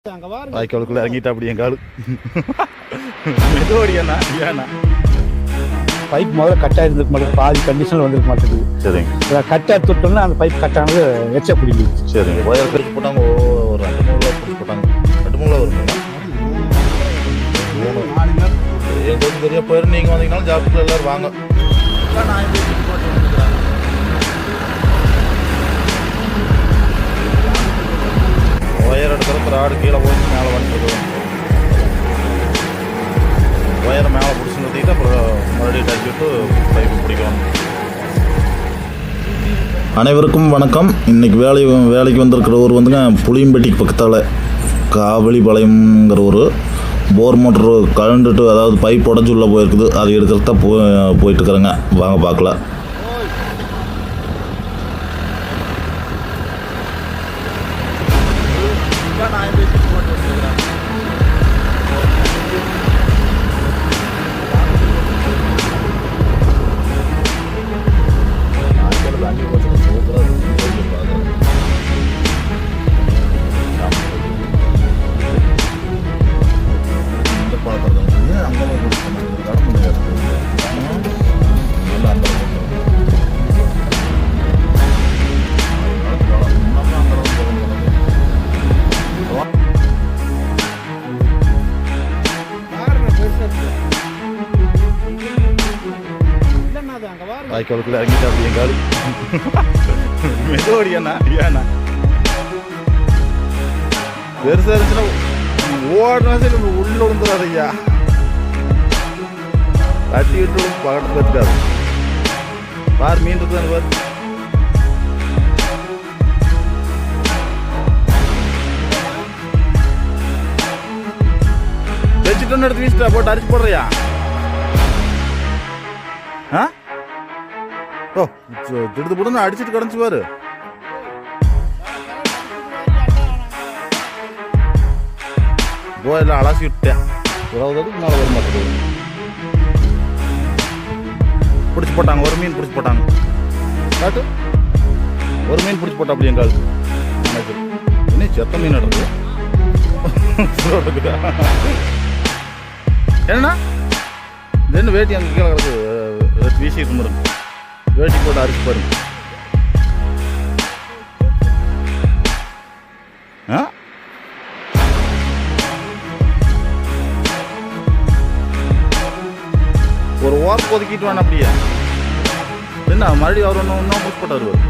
வாய்க்காலுக்குள்ள இறங்கிட்டா அப்படி எங்காலு மெதுவடியாண்ணா ஏண்ணா பைப் முதல்ல கட்டாக இருந்திருக்க மாட்டேங்குது, பாதி கண்டிஷனில் வந்துருக்க மாட்டேங்குது. சரிங்க, கட்டாக தொட்டோம்னா அந்த பைப் கட்டானது எச்ச பிடிக்குது. சரிங்க. ஒயர் பிரிச்சு போட்டாங்க, ஒரு 2-3 பிரிச்சு போட்டாங்க. 2-3 வருங்களா? 3 எங்களுக்கு தெரிய போயிரு. நீங்கள் வந்தீங்கன்னாலும் ஜாப்ல எல்லாரும் வாங்க. ஒயர் எடுக்கிறப்ப ராடு கீழே போய் மேலே வந்துருக்கு. ஒயரை மேலே பிடிச்சி நிறுத்திட்டு அப்புறம் மறுபடியும் தச்சுட்டு பைப்பு பிடிக்கணும். அனைவருக்கும் வணக்கம். இன்றைக்கி வேலைக்கு வந்திருக்கிற ஊர் வந்துங்க புளியம்பட்டிக்கு பக்கத்தால் காவலிபாளையம்ங்கிற ஒரு போர் மோட்ரு கலண்டுட்டு, அதாவது பைப் உடஞ்சி உள்ளே போயிருக்குது. அது எடுக்கிறத போயிட்டுருக்குறேங்க. வாங்க பார்க்கலாம். வாய்க்காலுக்குள்ள இறங்கிட்டா அப்படி எங்காலு மெதுவடியாண்ணா ஏண்ணா பெருசாக இருந்துச்சுன்னா ஓடனா சரி உள்ள விழுந்துடாது ஐயா. தட்டிக்கிட்டு பக்கத்தில் வச்சுக்காது. பார் மீன் இருக்குது பார். வச்சுட்டோன்னு எடுத்து வீசிட்டா போட்டு அரிச்சு போடுறியா? ஆ ஓ திடுத்து போட்டு அடிச்சுட்டு கிடந்துச்சு பாரு. எல்லாம் அலசி விட்டேன். 20 அடிக்கு மேலே வர மாட்டேங்குது. பிடிச்சி போட்டாங்க, ஒரு மீன் பிடிச்சி போட்டாங்க. காட்டு, ஒரு மீன் பிடிச்சி போட்டா அப்படி எங்கால் இன்னும் செத்த மீன் எடுத்து என்னன்னா என்ன வேட்டி அங்கே கீழே கிடக்கு வீசிட்டு இருந்துருங்க. வேட்டி போட்டு அரிசி பாருங்க. ஒரு ஓர் ஒதுக்கிட்டு வேணா அப்படியே என்ன மறுபடியும் அவர் ஒன்றும் புஷ் போட்டு வருவார்.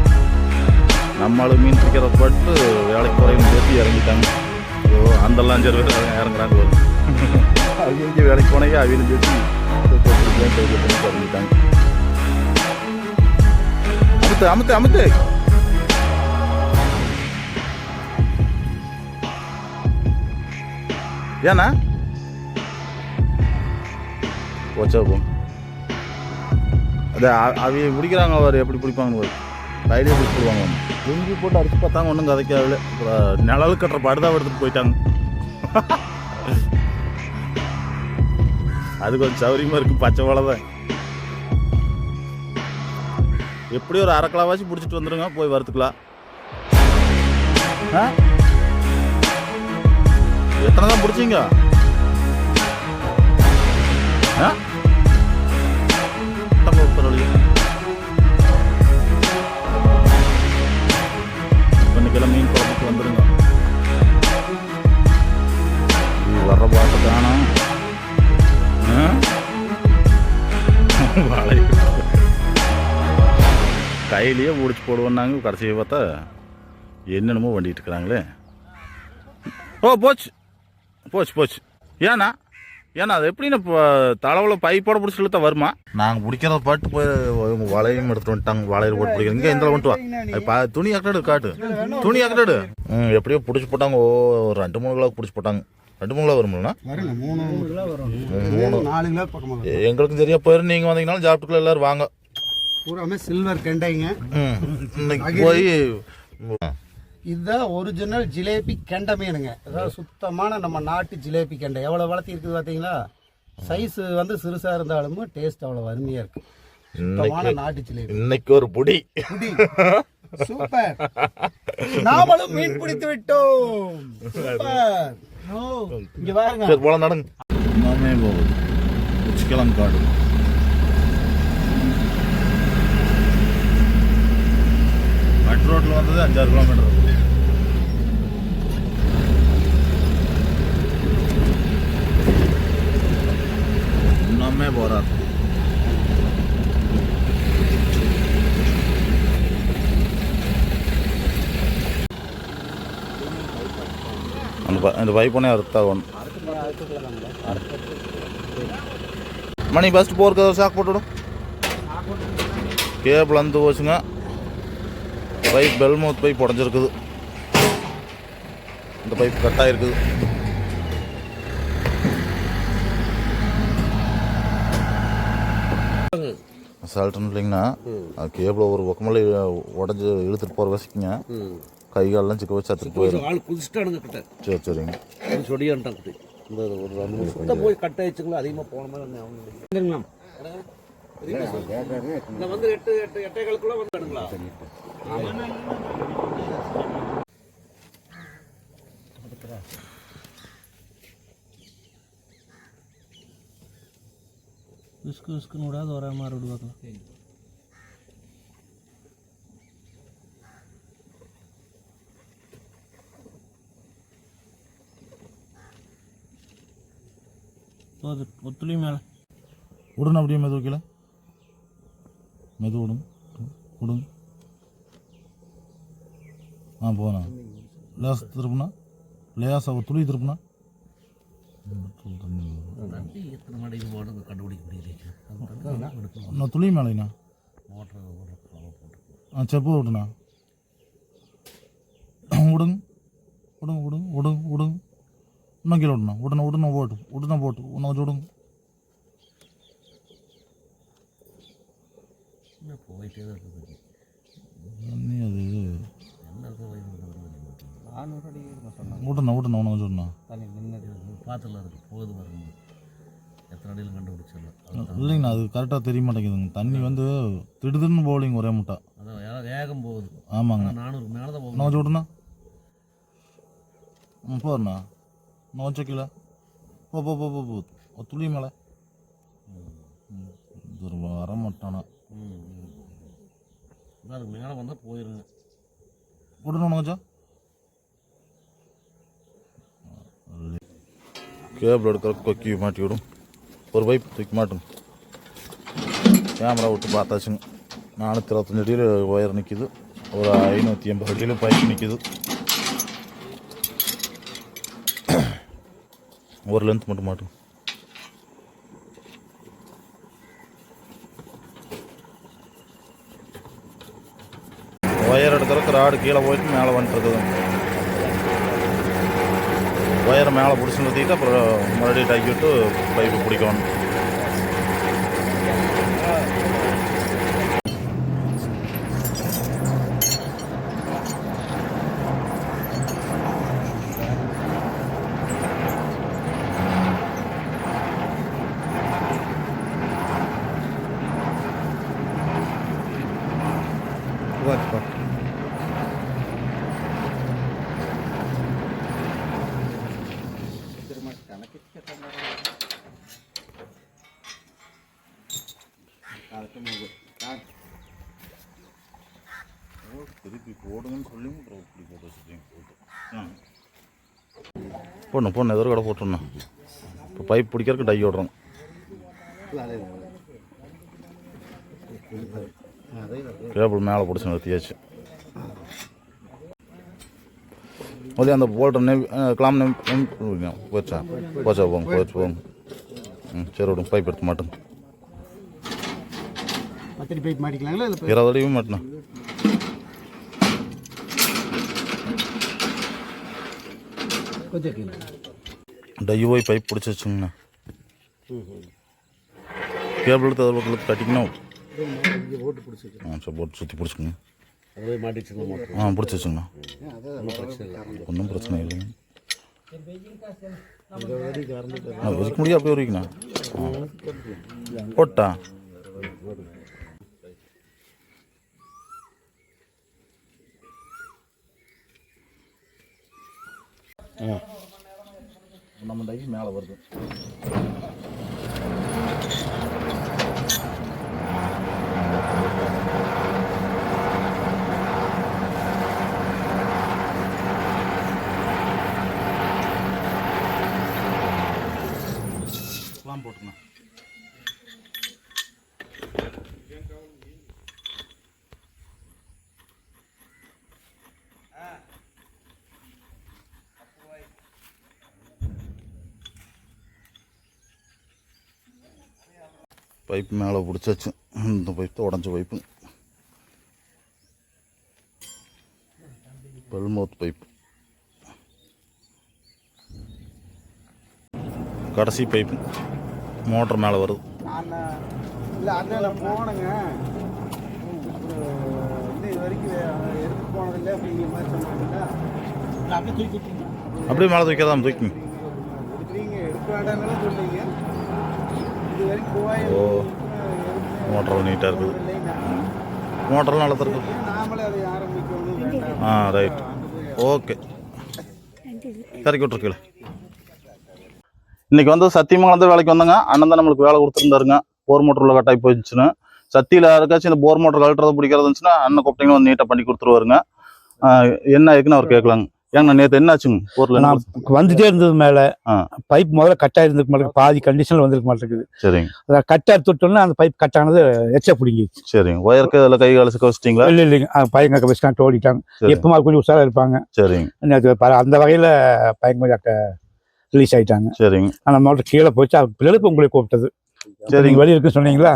நம்மளும் மீன் பிடிக்கிறத பட்டு வேலைக்கு குறையும் பேசி இறங்கிட்டாங்க. அந்தெல்லாம் 5 பேர் இறங்குறாங்க வரும். அவங்க வேலைக்கு போனே அவங்க பேசி இறங்கிட்டாங்க. அமுத்து அமுத்து ஏண்ணா போச்சா போ. அது அவங்க பிடிக்கிறாங்க. அவர் எப்படி பிடிப்பாங்க கையிலே பிடிச்சி போடுவாங்க. துங்கி போட்டு அடிச்சு பார்த்தாங்க, ஒன்றும் கதைக்காவில்லை. அப்புறம் நிழல் கட்டுற படுதா எடுத்துட்டு போயிட்டாங்க. அது கொஞ்சம் சௌரியமாக இருக்குது. பச்சை வாழை தான். எப்படி ஒரு 1/2 கிலோவாச்சு பிடிச்சிட்டு வந்துடுங்க, போய் வறுத்துக்கலாம். எத்தனை தான் பிடிச்சிங்க? இன்னைக்கெல்லாம் மீன் குழம்புக்கு வந்துடுங்க. வர்ற பாட்டு தானா வாழை கையிலேயே முடிச்சு போடுவோன்னாங்க. கடைசியை பார்த்தா என்னென்னமோ வண்டிட்டு இருக்கிறாங்களே. ஓ போச்சு போச்சு போச்சு. ஏண்ணா அது எப்படின்னா இப்போ தலைவில் பைப்போட பிடிச்சி இழுத்தா வருமா? நாங்கள் பிடிக்கிறத பாட்டு போய் வளையும் எடுத்துட்டு வந்துட்டாங்க. வளையல் போட்டு பிடிக்கிறோம். இங்கே எந்த வந்துட்டு வா துணி அக்கடாடு காட்டு. துணி அக்கடாடு எப்படியோ பிடிச்சி போட்டாங்க. ஒரு 2-3 கிலோ பிடிச்சி போட்டாங்க. 2-3 கிலோ வரும்லண்ணா? 3-4 கிலோ. எங்களுக்கும் சரியா போயிரு. நீங்கள் வந்தீங்கன்னாலும் ஜாப்டுக்குள்ள எல்லாரும் வாங்க. பூராமே சில்வர் கெண்டைங்க. போய் இதுதான் ஒரிஜினல் ஜிலேபி கெண்டை மீனுங்க. அதாவது சுத்தமான நம்ம நாட்டு ஜிலேபி கெண்டை. எவ்வளோ வளர்த்தி இருக்குது பார்த்தீங்களா? சைஸ் வந்து சிறுசாக இருந்தாலும் டேஸ்ட் அவ்வளோ அருமையாக இருக்குது. சுத்தமான நாட்டு ஜிலேபி. இன்னைக்கு ஒரு புடி. சூப்பர். நாமளும் மீன் பிடித்து விட்டோம். சூப்பர். இங்க பாருங்க. சரி போல நடங்க. நாமே போகுது உச்சிக்கிழங்காடு. கட் ரோட்டில் வந்தது 5-6 கிலோமீட்டர் இருக்குது. இன்னமே போகிறார். அந்த பைப் பண்ணே அறுத்தாகணும். மணி ஃபஸ்ட்டு போகிறதுக்கு ஏதாவது சாக்கு போட்டுவிடும். கேபிள் வந்து போச்சுங்க. பைப் பெல்மவுத் பைப் உடஞ்சிருக்குது. இந்த பைப் கட் ஆகிருக்குது. அசால்ட்டுன்னு இல்லைங்கண்ணா, அது கேபிள் ஒரு பக்கமெல்லாம் உடஞ்சி இழுத்துட்டு போகிற வசிக்குங்க. கை காலெல்லாம் சிக்க வச்சு அத்துட்டு போயிடும். ஆள் குதிச்சுட்டானுங்க கிட்ட. சரி சரிங்க. சொடியான்ட்டாங்க. இந்த ஒரு 2 நிமிஷம் போய் கட் ஆயிடுச்சுங்களா. அதிகமாக போன மாதிரி இல்லைங்களா. இந்த வந்து 8 காலுக்குள்ள வந்துடுங்களா. உஸ்குன்னு விடாது வர மாதிரி விடுவாங்க. ஒத்துலி மேலே விடுங்க. அப்படியே மெது வைக்கல. மெது விடுங்க. விடுங்க. போனா லேஸ் திருப்புனா லேசாக துளி திருப்புனா எத்தனை மாடி போடுறது கண்டுபிடிக்க முடியல. நான் துளி மேலேண்ணா செப்பு விட்டுண்ணா. விடுங்க விடுங்க விடுங்க விடுங்க விடுங்க. இன்னும் கீழே விடணும். உடனே போட்டு இன்னும் கொஞ்சம் விடுங்க. போயிட்டே தான் இருக்குது. அது விடணும் இன்னும் கொஞ்சம் விடணும். பார்த்துலாம் இருக்குது போகுது பாருங்க. எத்தனை அடியில் கண்டுபிடிச்சிடலாம். இல்லைங்கண்ணா, அது கரெக்டாக தெரிய மாட்டேங்குதுங்க. தண்ணி வந்து திடுதுன்னு போலிங்க ஒரே முட்டை. அதான் வேகம் போகுது. ஆமாங்க. 400 மேலே தான் போகுது. இன்னும் கொஞ்சம் விடணும். போறண்ணா. இன்னும் கொஞ்சம் கீழே போ துளி மேலே வர மாட்டானா. அதுக்கு மேலே வந்தால் போயிருங்க. விடணும் கொஞ்சம். கேபிள் எடுக்கிற கொக்கி மாட்டி விடும். ஒரு பைப் தூக்கி மாட்டுங்க. கேமரா விட்டு பார்த்தாச்சுங்க. 425 அடியில் ஒயர் நிற்கிது. ஒரு 580 அடியில் பைப் நிற்கிது. ஒரு லென்த் மட்டும் மாட்டுங்க. ஒயர் எடுக்கிறதுக்கு ராடு கீழே போயிட்டு மேலே வந்துட்டுருக்குதுங்க. ஒயரை மேலே பிடிச்சி நிறுத்திட்டு அப்புறம் மறுபடியும் டைக்கி விட்டு பைப்பு பிடிக்கணும். திருப்பி போடுங்கன்னு சொல்லி இப்படி போட்டு வச்சுருக்கீங்க. போடணும் எதிர கடை போட்டுடணும். இப்போ பைப் பிடிக்கிறதுக்கு டை விடுறோம். கேபிள் மேலே பிடிச்சி நிறுத்தியாச்சு. அதே அந்த போல்ட்டை கிளாம் போச்சா போங்க. சரி விடுங்க. பைப் எடுத்து மாட்டுங்க. 10 பைப் மாட்டிக்கலாங்களா? 20 அடியும் மாட்டணும். டை போய் பைப் பிடிச்சி வச்சுங்கண்ணா. கேபிள் எடுத்து அதில் பக்கத்தில் கட்டிக்கணும். சரி போட்டு சுற்றி பிடிச்சிக்கங்க. பிடிச்சி வச்சுங்கண்ணா. ஒன்றும் பிரச்சனை இல்லைங்க. வச்சுக்க முடியாது. அப்படியே வருவீங்கண்ணா. போட்டா நம்ம டைக்கு மேலே வருது. போட்டுக்கணும். பைப்பு மேலே பிடிச்சாச்சு. இந்த பைப்பு உடஞ்ச பைப்பு, பெல்மவுத் பைப்பு. கடைசி பைப்பு மோட்டர் மேலே வருது. இல்லை அண்ணன் நான் போனேங்க, இது வரைக்கும் எடுத்து போனதில்லை அப்படிங்கிற மாதிரி சொன்னாங்கல்ல. அப்படியே மேலே தூக்கிறதா தூக்கிங்க. எடுக்கிறீங்க, எடுக்க வேண்டாம்னு சொன்னீங்க. இது வரைக்கும் போய் ஓ, மோட்டர் நீட்டாக இருக்குது. மோட்டர்லாம் நல்லா தான் இருக்குது. நாமளே அதை ஆரம்பிக்கணும். Right, okay. கறக்கி விட்ருக்கீங்களா? இன்றைக்கி வந்து சத்தியமங்கலம் வேலைக்கு வந்தாங்க. அண்ணன் தான் நம்மளுக்கு வேலை கொடுத்துருந்தாருங்க. போர் மோட்டரில் கட்டாகி போயிடுச்சுன்னு. சத்தியில் யாருக்காச்சும் இந்த போர் மோட்டர் கழட்டுறது பிடிக்கிறது இருந்துச்சுன்னா அண்ணன் கூப்பிட்டீங்கன்னா வந்து நீட்டாக பண்ணி கொடுத்துருவாருங்க. என்ன இருக்குன்னு அவர் கேட்கலாங்க. ஏங்க நேற்று என்ன ஆச்சுங்க போரில்? நான் வந்துட்டே இருந்தது மேலே பைப் முதல்ல கட்டாக இருந்துக்க மாட்டேங்குது, பாதி கண்டிஷனில் வந்துருக்க மாட்டேங்குது. சரிங்க. அதை கட்டாக தொட்டோன்னா அந்த பைப் கட்டானது எச்ச பிடிங்கிச்சு. சரிங்க. ஒயருக்கு அதில் கை காலத்துக்கு வச்சிட்டிங்களா? இல்லை இல்லைங்க, பையங்க வச்சுட்டாங்க, ஓடிட்டாங்க. எப்பவுமே கொஞ்சம் உஷாராக இருப்பாங்க. சரிங்க. அந்த வகையில் பையன் கொஞ்சம் ரிலீஸ் ஆகிட்டாங்க. சரிங்க. ஆனால் மோட்டர் கீழே போச்சு. அது பிள்ளைகளுக்கு உங்களை கூப்பிட்டது. சரிங்க, வழி இருக்குன்னு சொன்னீங்களா?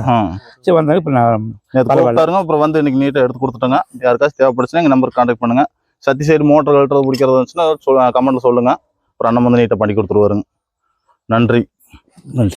சரி வந்தாங்க. இப்போ நான் கூப்பிட்டாருங்க. அப்புறம் வந்து இன்னைக்கு நீட்டாக எடுத்து கொடுத்துட்டோங்க. யாருக்காச்சும் தேவைப்படுச்சுன்னா எங்கள் நம்பருக்கு கான்டாக்ட் பண்ணுங்க. சத்தி சைடு மோட்டர் கழட்டுறது பிடிக்கிறது இருந்துச்சுன்னா கமெண்ட்ல சொல்லுங்க. அப்புறம் அண்ணன் வந்து நீட்டாக பண்ணி கொடுத்துருவாருங்க. நன்றி. நன்றி.